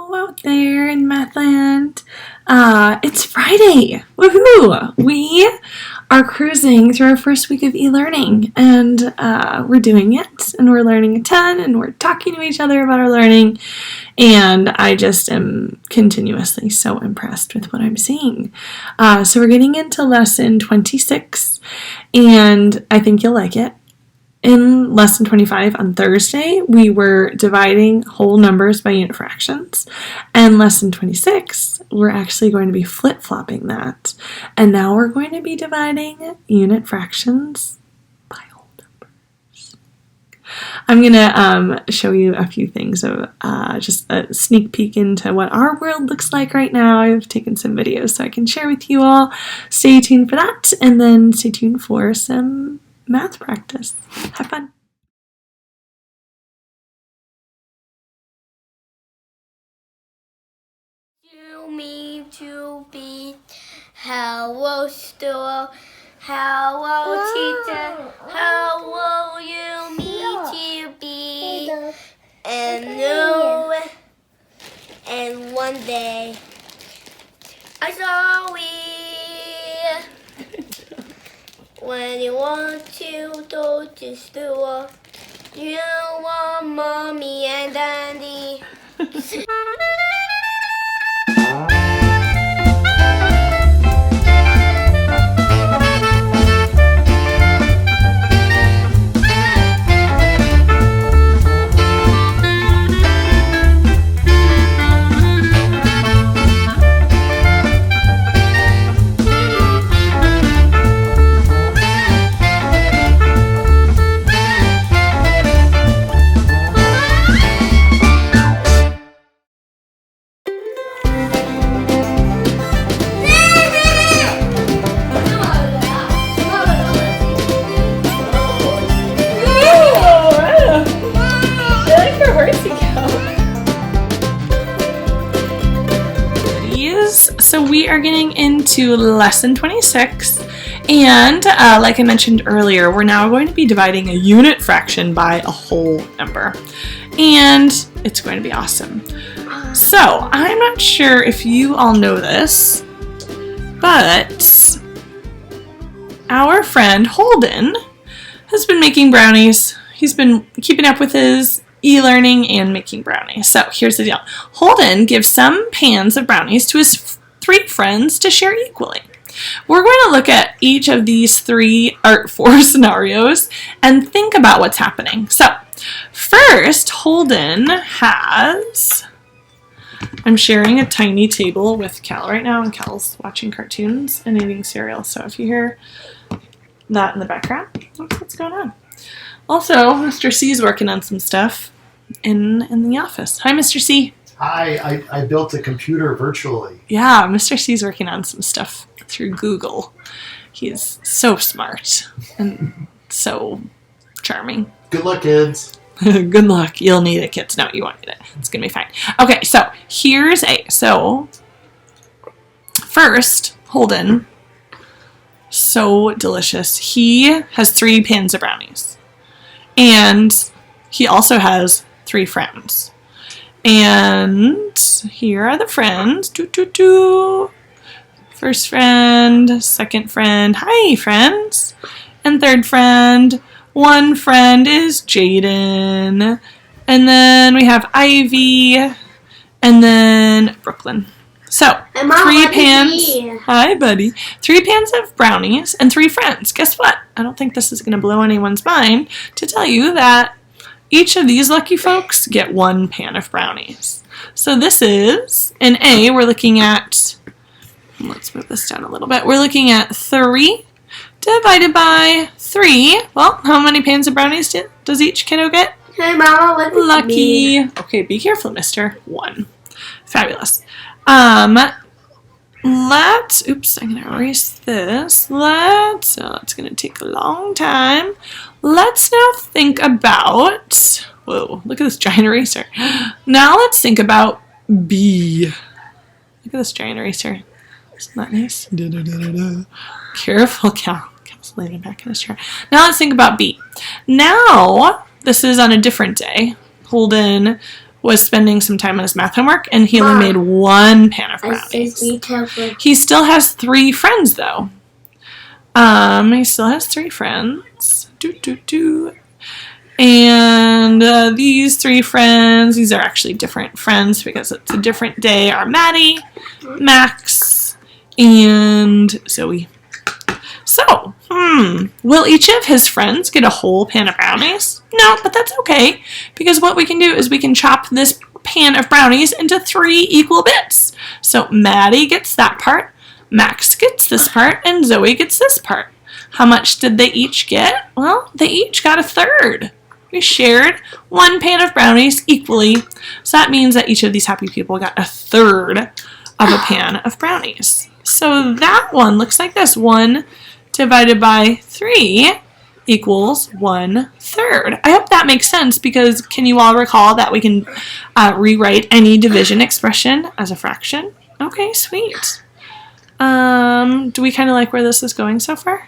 Hello out there in Mathland. It's Friday. Woohoo! We are cruising through our first week of e-learning, and we're doing it, and we're learning a ton, and we're talking to each other about our learning, and I just am continuously so impressed with what I'm seeing. So we're getting into lesson 26, and I think you'll like it. In lesson 25 on Thursday, we were dividing whole numbers by unit fractions. And lesson 26, we're actually going to be flip-flopping that. And now we're going to be dividing unit fractions by whole numbers. I'm going to show you a few things of just a sneak peek into what our world looks like right now. I've taken some videos so I can share with you all. Stay tuned for that, and then stay tuned for some math practice. Have fun. You mean to be hello store, hello teacher, how will you mean to be? And no, and one day I saw we. When you want to go to school, you want mommy and daddy. So we are getting into lesson 26, and like I mentioned earlier, we're now going to be dividing a unit fraction by a whole number, and it's going to be awesome. So I'm not sure if you all know this, but our friend Holden has been making brownies. He's been keeping up with his e-learning and making brownies. So here's the deal. Holden gives some pans of brownies to his 3 friends to share equally. We're going to look at each of these 4 scenarios and think about what's happening. So first, Holden has, I'm sharing a tiny table with Cal right now, and Cal's watching cartoons and eating cereal. So if you hear that in the background, that's what's going on. Also, Mr. C is working on some stuff in the office. Hi, Mr. C. Hi, I built a computer virtually. Yeah, Mr. C's working on some stuff through Google. He's so smart and so charming. Good luck, kids. Good luck. You'll need it, kids. No, you won't need it. It's going to be fine. Okay, so here's so first, Holden, so delicious. He has 3 pans of brownies. And he also has 3 friends. And here are the friends. First friend, second friend, hi friends. And third friend, one friend is Jaden. And then we have Ivy. And then Brooklyn. So, 3 pans. Hi, buddy. 3 pans of brownies and 3 friends. Guess what? I don't think this is going to blow anyone's mind to tell you that each of these lucky folks get 1 pan of brownies. So this is, in A, we're looking at, let's move this down a little bit. We're looking at 3 divided by 3. Well, how many pans of brownies does each kiddo get? Hey, Mama, what does Lucky. Mean? Okay, be careful, mister. 1. Fabulous. Oops, I'm going to erase this. It's going to take a long time. Let's now think about, whoa, look at this giant eraser. Now let's think about B. Look at this giant eraser. Isn't that nice? Careful, Cal. Cal's leaning back in his chair. Now let's think about B. Now, this is on a different day. Holden was spending some time on his math homework, and he only made 1 pan of brownies. He still has 3 friends, though. He still has 3 friends. And these 3 friends, these are actually different friends because it's a different day, are Maddie, Max, and Zoe. So, will each of his friends get a whole pan of brownies? No, but that's okay, because what we can do is we can chop this pan of brownies into 3 equal bits. So Maddie gets that part, Max gets this part, and Zoe gets this part. How much did they each get? Well, they each got a third. We shared 1 pan of brownies equally, so that means that each of these happy people got a third of a pan of brownies. So that one looks like this. 1 divided by 3 equals 1/3. I hope that makes sense, because can you all recall that we can rewrite any division expression as a fraction? Okay, sweet. Do we kind of like where this is going so far?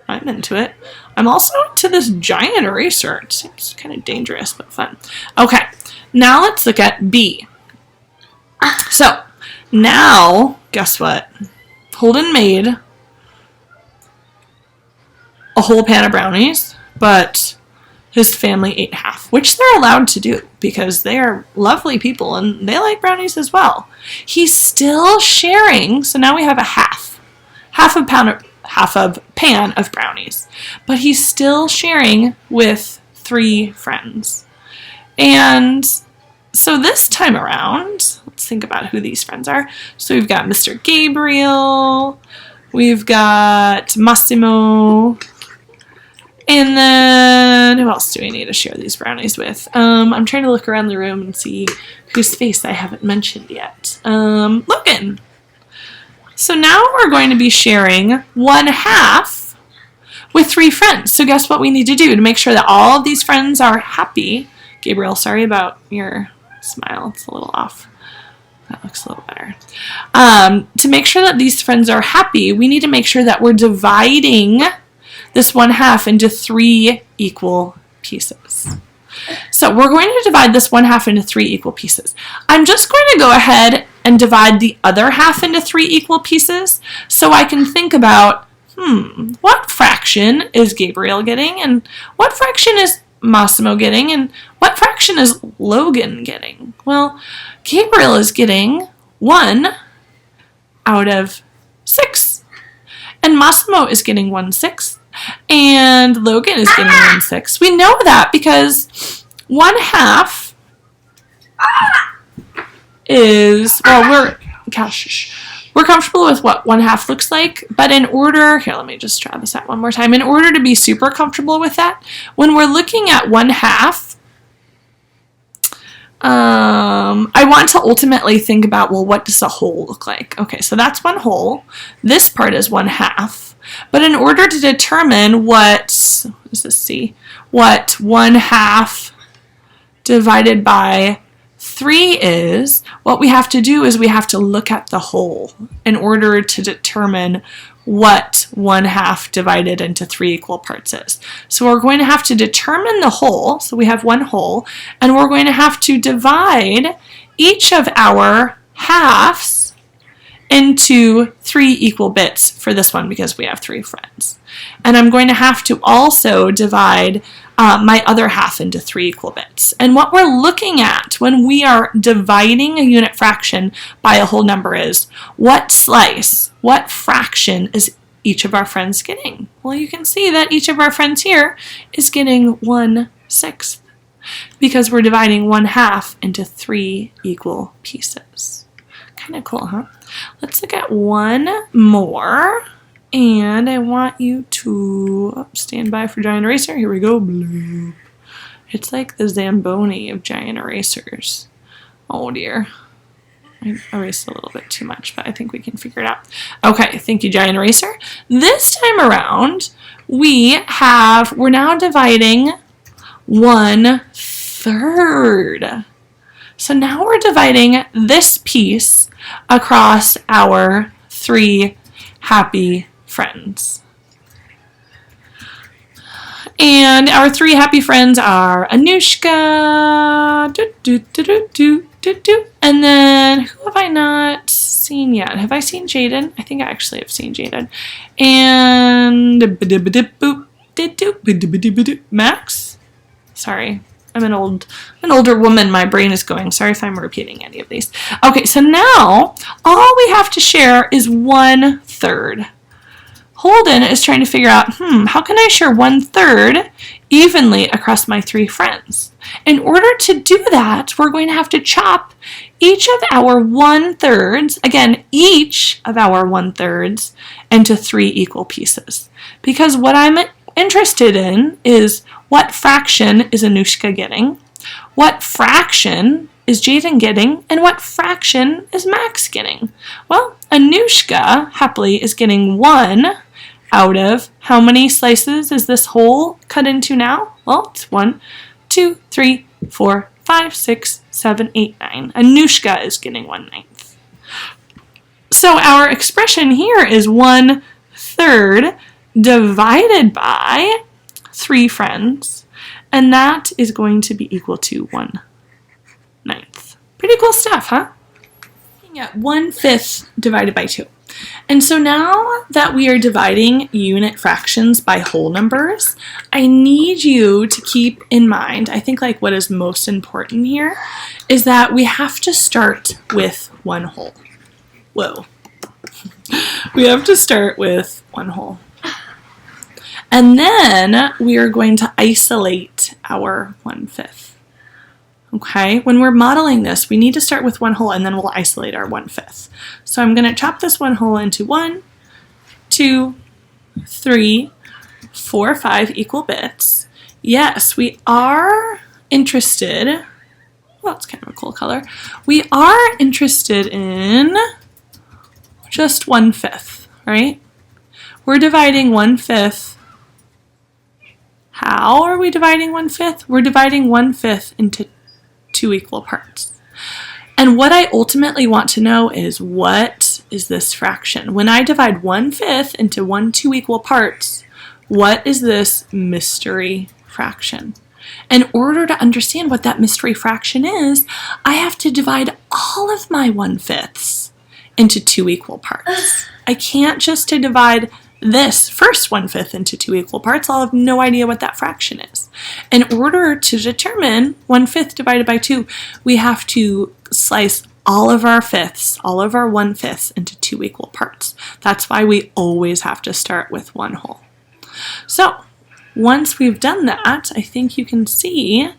I'm into it. I'm also into this giant eraser. It seems kind of dangerous, but fun. Okay, now let's look at B. So, now, guess what? Holden made a whole pan of brownies, but his family ate half, which they're allowed to do because they are lovely people and they like brownies as well. He's still sharing, so now we have a half a pan of brownies, but he's still sharing with 3 friends. And so this time around, let's think about who these friends are. So we've got Mr. Gabriel, we've got Massimo, and then who else do we need to share these brownies with? I'm trying to look around the room and see whose face I haven't mentioned yet. Logan. So now we're going to be sharing 1/2 with 3 friends. So guess what we need to do to make sure that all of these friends are happy? Gabriel, sorry about your smile. It's a little off. That looks a little better. To make sure that these friends are happy, we need to make sure that we're dividing this 1/2 into 3 equal pieces. So we're going to divide this 1/2 into 3 equal pieces. I'm just going to go ahead and divide the other half into 3 equal pieces so I can think about, what fraction is Gabriel getting, and what fraction is Massimo getting, and what fraction is Logan getting? Well, Gabriel is getting 1 out of 6, and Massimo is getting 1/6, and Logan is getting 1/6. We know that because 1/2 is, well, we're comfortable with what 1/2 looks like, but in order, here, let me just try this out one more time. In order to be super comfortable with that, when we're looking at 1/2, I want to ultimately think about, well, what does a whole look like? Okay, so that's 1 whole. This part is 1/2. But in order to determine what does this see? What 1/2 divided by 3 is, what we have to do is we have to look at the whole in order to determine what 1/2 divided into 3 equal parts is. So we're going to have to determine the whole, so we have 1 whole, and we're going to have to divide each of our halves into 3 equal bits for this one because we have 3 friends. And I'm going to have to also divide my other half into 3 equal bits. And what we're looking at when we are dividing a unit fraction by a whole number is what slice, what fraction is each of our friends getting? Well, you can see that each of our friends here is getting 1/6 because we're dividing 1/2 into 3 equal pieces. Kind of cool, huh? Let's look at one more. And I want you to stand by for giant eraser. Here we go. Bloop. It's like the Zamboni of giant erasers. Oh dear. I erased a little bit too much, but I think we can figure it out. Okay, thank you, giant eraser. This time around, we're now dividing 1/3. So now we're dividing this piece across our 3 happy friends. And our three happy friends are Anushka, and then who have I not seen yet? Have I seen Jaden? I think I actually have seen Jaden. And Max? Sorry, I'm an older woman. My brain is going. Sorry if I'm repeating any of these. Okay, so now all we have to share is 1/3. Holden is trying to figure out, how can I share 1/3 evenly across my three friends? In order to do that, we're going to have to chop each of our 1/3, again, each of our 1/3 into 3 equal pieces. Because what I'm interested in is what fraction is Anushka getting, what fraction is Jaden getting, and what fraction is Max getting? Well, Anushka, happily, is getting 1 out of how many slices is this whole cut into now? Well, it's 1, 2, 3, 4, 5, 6, 7, 8, 9. Anushka is getting 1/9. So our expression here is 1/3 divided by 3 friends, and that is going to be equal to 1/9. Pretty cool stuff, huh? Looking at 1/5 divided by 2. And so now that we are dividing unit fractions by whole numbers, I need you to keep in mind, I think like what is most important here is that we have to start with 1 whole. Whoa. We have to start with 1 whole. And then we are going to isolate our 1/5. Okay, when we're modeling this, we need to start with 1 whole and then we'll isolate our 1/5. So I'm going to chop this 1 whole into 1, 2, 3, 4, 5 equal bits. Yes, we are interested, well, it's kind of a cool color. We are interested in just 1/5, right? We're dividing 1/5. How are we dividing 1/5? We're dividing 1/5 into 2 equal parts. And what I ultimately want to know is, what is this fraction? When I divide 1/5 into 2 equal parts, what is this mystery fraction? In order to understand what that mystery fraction is, I have to divide all of my 1/5s into 2 equal parts. I can't just divide this first 1/5 into 2 equal parts. I'll have no idea what that fraction is. In order to determine 1/5 divided by 2, we have to slice all of our 1/5s into 2 equal parts. That's why we always have to start with 1 whole. So once we've done that, I think you can see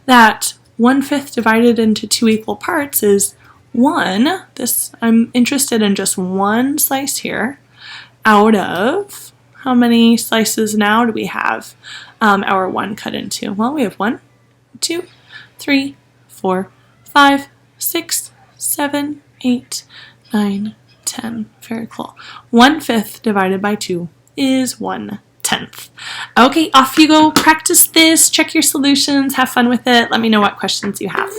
that 1/5 divided into 2 equal parts is 1. I'm interested in just 1 slice here. Out of how many slices now do we have our 1 cut into? Well, we have 1, 2, 3, 4, 5, 6, 7, 8, 9, 10. Very cool. 1/5 divided by 2 is 1/10. Okay, off you go. Practice this. Check your solutions. Have fun with it. Let me know what questions you have.